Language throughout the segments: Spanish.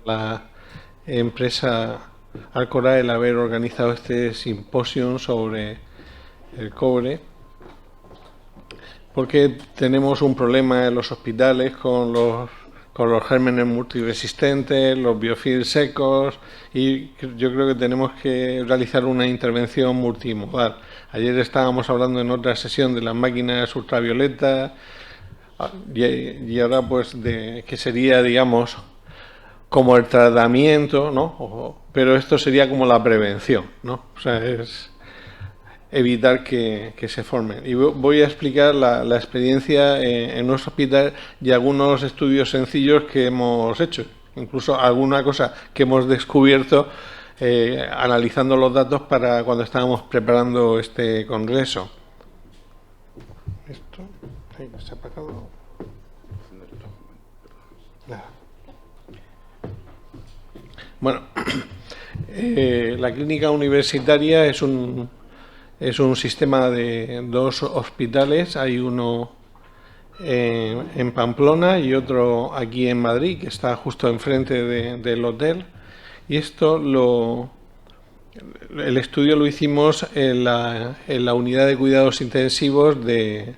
la empresa Alcora el haber organizado este simposio sobre el cobre, porque tenemos un problema en los hospitales con los gérmenes multiresistentes, los biofilms secos, y yo creo que tenemos que realizar una intervención multimodal. Ayer estábamos hablando en otra sesión de las máquinas ultravioletas y ahora pues de que sería, digamos, como el tratamiento, ¿no? Pero esto sería como la prevención, ¿no? O sea, es evitar que se formen. Y voy a explicar la experiencia en nuestro hospital y algunos estudios sencillos que hemos hecho, incluso alguna cosa que hemos descubierto analizando los datos para cuando estábamos preparando este congreso. Esto se ha apagado. Bueno, la clínica universitaria es un sistema de 2 hospitales. Hay uno en Pamplona y otro aquí en Madrid, que está justo enfrente del hotel. Y esto el estudio lo hicimos en la unidad de cuidados intensivos de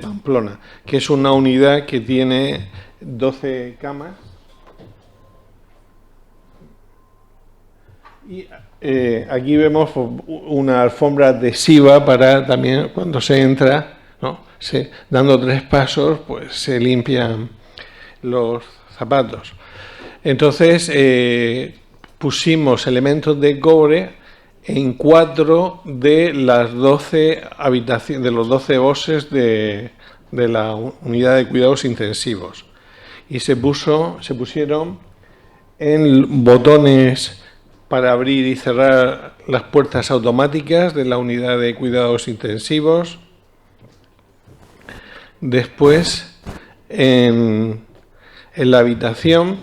Pamplona, que es una unidad que tiene 12 camas. Y aquí vemos una alfombra adhesiva para también cuando se entra, ¿no? Dando 3 pasos, pues se limpian los zapatos. Entonces pusimos elementos de cobre en 4 de las 12 habitaciones, de los 12 bosses de la unidad de cuidados intensivos. Y se pusieron en botones para abrir y cerrar las puertas automáticas de la unidad de cuidados intensivos. Después, en la habitación,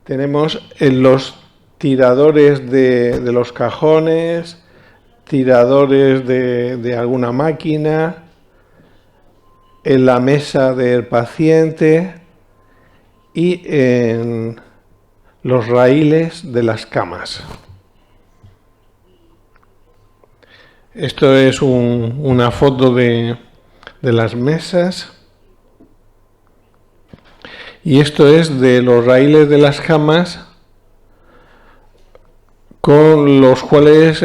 tenemos en los tiradores de los cajones, tiradores de alguna máquina, en la mesa del paciente y en los raíles de las camas. Esto es una foto de las mesas y esto es de los raíles de las camas con los cuales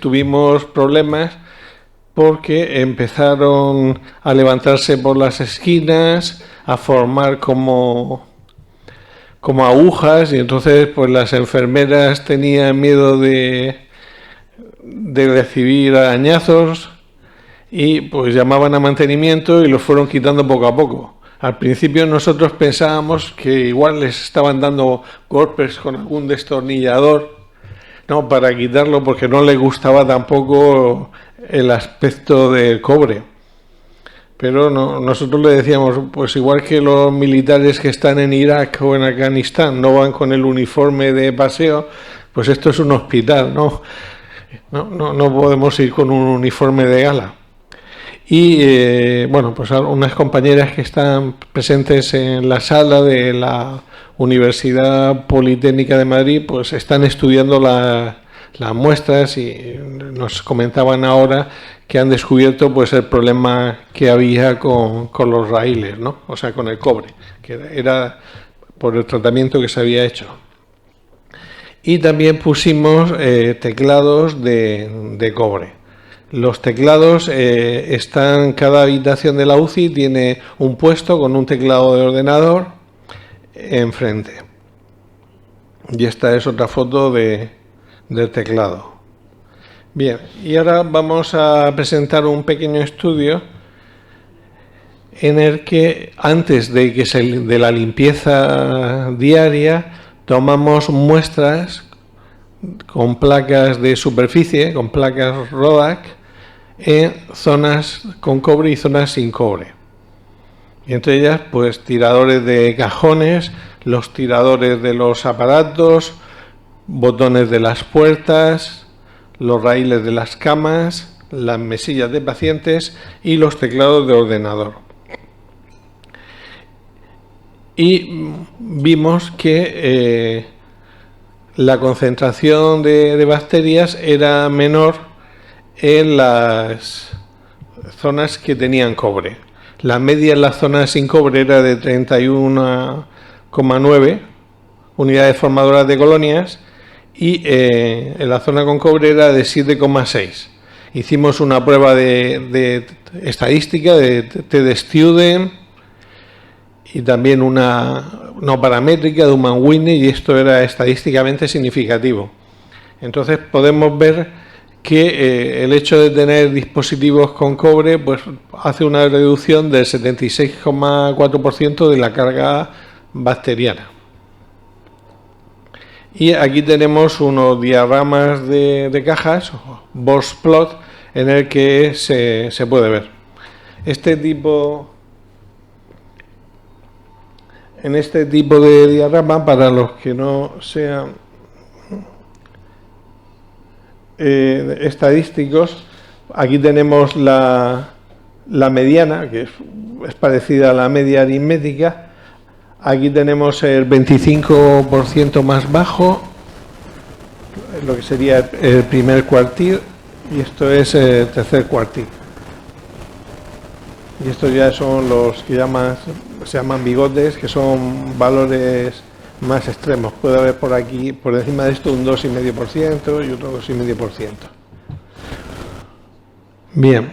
tuvimos problemas porque empezaron a levantarse por las esquinas, a formar como agujas, y entonces pues las enfermeras tenían miedo de recibir arañazos y pues llamaban a mantenimiento y los fueron quitando poco a poco. Al principio nosotros pensábamos que igual les estaban dando golpes con algún destornillador, ¿no?, para quitarlo, porque no les gustaba tampoco el aspecto del cobre. Pero nosotros le decíamos, pues igual que los militares que están en Irak o en Afganistán no van con el uniforme de paseo, pues esto es un hospital, ¿no? No podemos ir con un uniforme de gala. Y bueno, pues unas compañeras que están presentes en la sala de la Universidad Politécnica de Madrid, pues están estudiando las muestras y nos comentaban ahora que han descubierto pues el problema que había con los raíles, ¿no? O sea, con el cobre, que era por el tratamiento que se había hecho. Y también pusimos teclados de cobre. Los teclados están, cada habitación de la UCI tiene un puesto con un teclado de ordenador enfrente. Y esta es otra foto del teclado. Bien, y ahora vamos a presentar un pequeño estudio en el que antes de la limpieza diaria tomamos muestras con placas de superficie, con placas Rodac, en zonas con cobre y zonas sin cobre. Y entre ellas, pues tiradores de cajones, los tiradores de los aparatos, botones de las puertas, los raíles de las camas, las mesillas de pacientes y los teclados de ordenador. y vimos que la concentración de bacterias era menor en las zonas que tenían cobre. La media en las zonas sin cobre era de 31,9 unidades formadoras de colonias y en la zona con cobre era de 7,6. Hicimos una prueba de estadística de T-de-Student y también una no paramétrica de Human-Whitney, y esto era estadísticamente significativo. Entonces podemos ver que el hecho de tener dispositivos con cobre pues hace una reducción del 76,4% de la carga bacteriana. Y aquí tenemos unos diagramas de cajas, Box plot, en el que se puede ver. En este tipo de diagrama, para los que no sean estadísticos, aquí tenemos la mediana, que es parecida a la media aritmética. Aquí tenemos el 25% más bajo, lo que sería el primer cuartil, y esto es el tercer cuartil. Y estos ya son los que se llaman bigotes, que son valores más extremos. Puede haber por aquí, por encima de esto, un 2,5% y otro 2,5%. Bien.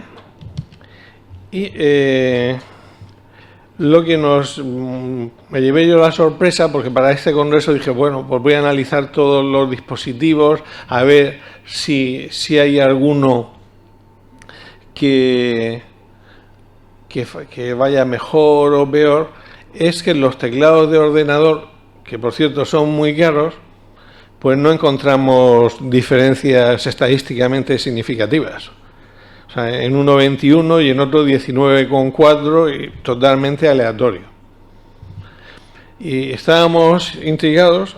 Y lo que me llevé yo la sorpresa, porque para este congreso dije, bueno, pues voy a analizar todos los dispositivos, a ver si hay alguno que vaya mejor o peor. Es que los teclados de ordenador, que por cierto son muy caros, pues no encontramos diferencias estadísticamente significativas. O sea, en uno 21 y en otro 19,4 y totalmente aleatorio. Y estábamos intrigados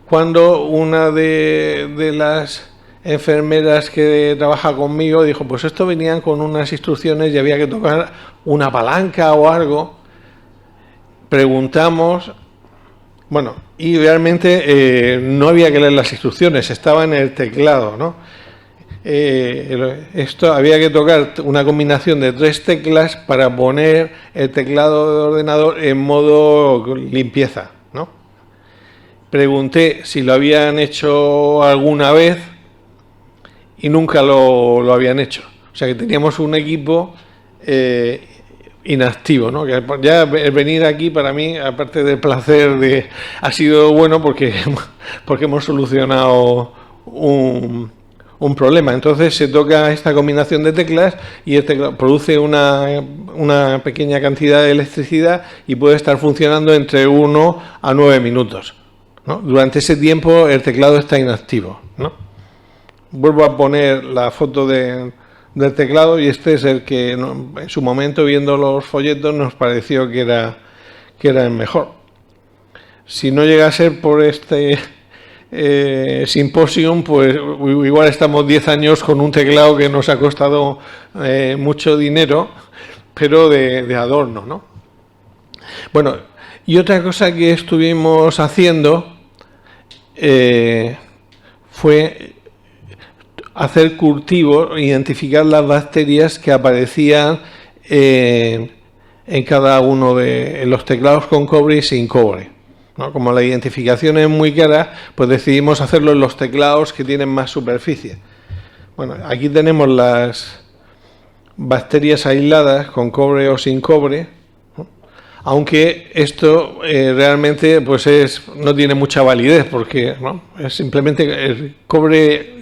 cuando una de las enfermeras que trabaja conmigo dijo, pues esto venían con unas instrucciones y había que tocar una palanca o algo. Preguntamos, bueno, y realmente no había que leer las instrucciones, estaba en el teclado, ¿no? Esto había que tocar una combinación de 3 teclas para poner el teclado de ordenador en modo limpieza, ¿no? Pregunté si lo habían hecho alguna vez y nunca lo habían hecho. O sea que teníamos un equipo inactivo, ¿no? Que ya el venir aquí para mí, aparte del placer ha sido bueno porque hemos solucionado un problema. Entonces se toca esta combinación de teclas y el teclado produce una pequeña cantidad de electricidad y puede estar funcionando entre 1 a 9 minutos, ¿no? Durante ese tiempo el teclado está inactivo, ¿no? Vuelvo a poner la foto del teclado y este es el que en su momento, viendo los folletos, nos pareció que era el mejor. Si no llega a ser por este Symposium, pues igual estamos 10 años con un teclado que nos ha costado mucho dinero, pero de adorno, ¿no? Bueno, y otra cosa que estuvimos haciendo fue hacer cultivos, identificar las bacterias que aparecían en cada uno de los teclados con cobre y sin cobre, ¿no? Como la identificación es muy cara, pues decidimos hacerlo en los teclados que tienen más superficie. Bueno, aquí tenemos las bacterias aisladas con cobre o sin cobre, ¿no? Aunque esto realmente pues no tiene mucha validez, porque ¿no? Es simplemente el cobre,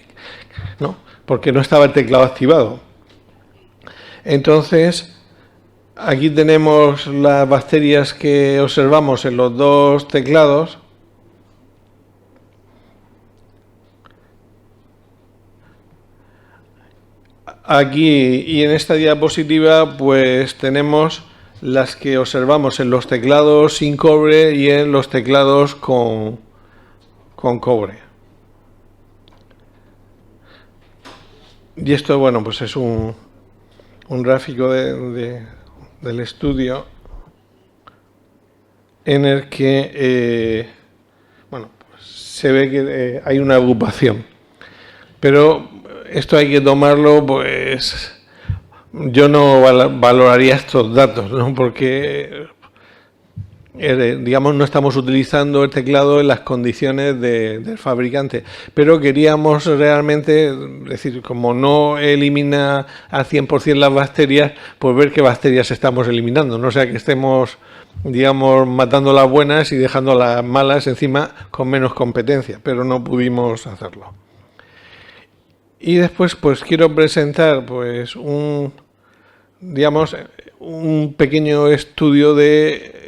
¿no? Porque no estaba el teclado activado. Entonces, aquí tenemos las bacterias que observamos en los dos teclados. Aquí y en esta diapositiva pues tenemos las que observamos en los teclados sin cobre y en los teclados con cobre. Y esto, bueno, pues es un gráfico del estudio en el que bueno, pues se ve que hay una agrupación. Pero esto hay que tomarlo, pues yo no valoraría estos datos, ¿no? Porque digamos, no estamos utilizando el teclado en las condiciones del fabricante, pero queríamos realmente, es decir, como no elimina al 100% las bacterias, pues ver qué bacterias estamos eliminando, no sea que estemos, digamos, matando las buenas y dejando las malas encima con menos competencia, pero no pudimos hacerlo. Y después, pues quiero presentar, pues, digamos, un pequeño estudio de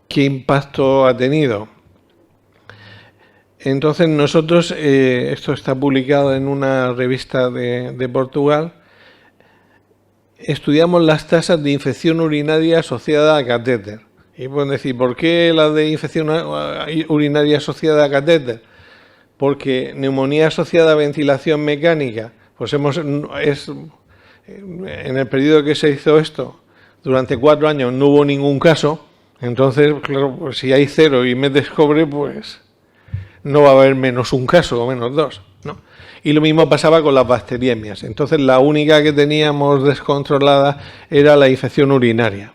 qué impacto ha tenido. Entonces nosotros, esto está publicado en una revista de Portugal, estudiamos las tasas de infección urinaria asociada a catéter. Y pueden decir, ¿por qué la de infección urinaria asociada a catéter? Porque neumonía asociada a ventilación mecánica, pues en el periodo que se hizo esto, durante 4 años no hubo ningún caso, entonces, claro, pues si hay 0 y metes cobre, pues no va a haber menos un caso o menos 2, ¿no? Y lo mismo pasaba con las bacteriemias. Entonces, la única que teníamos descontrolada era la infección urinaria.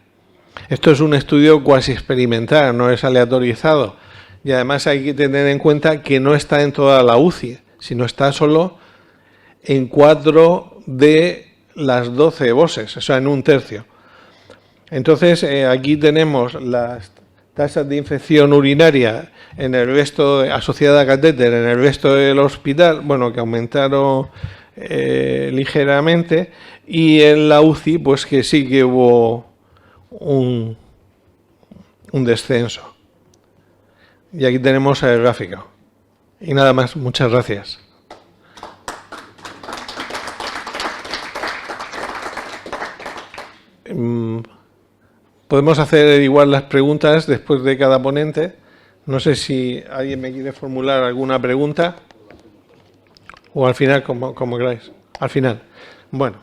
Esto es un estudio cuasi experimental, no es aleatorizado. Y además hay que tener en cuenta que no está en toda la UCI, sino está solo en 4 de las 12 BOSES, o sea, en 1/3. Entonces, aquí tenemos las tasas de infección urinaria en el resto asociada a catéter en el resto del hospital, bueno, que aumentaron ligeramente, y en la UCI, pues que sí que hubo un descenso. Y aquí tenemos el gráfico. Y nada más, muchas gracias. Podemos hacer igual las preguntas después de cada ponente. No sé si alguien me quiere formular alguna pregunta. O al final, como queráis. Al final. Bueno.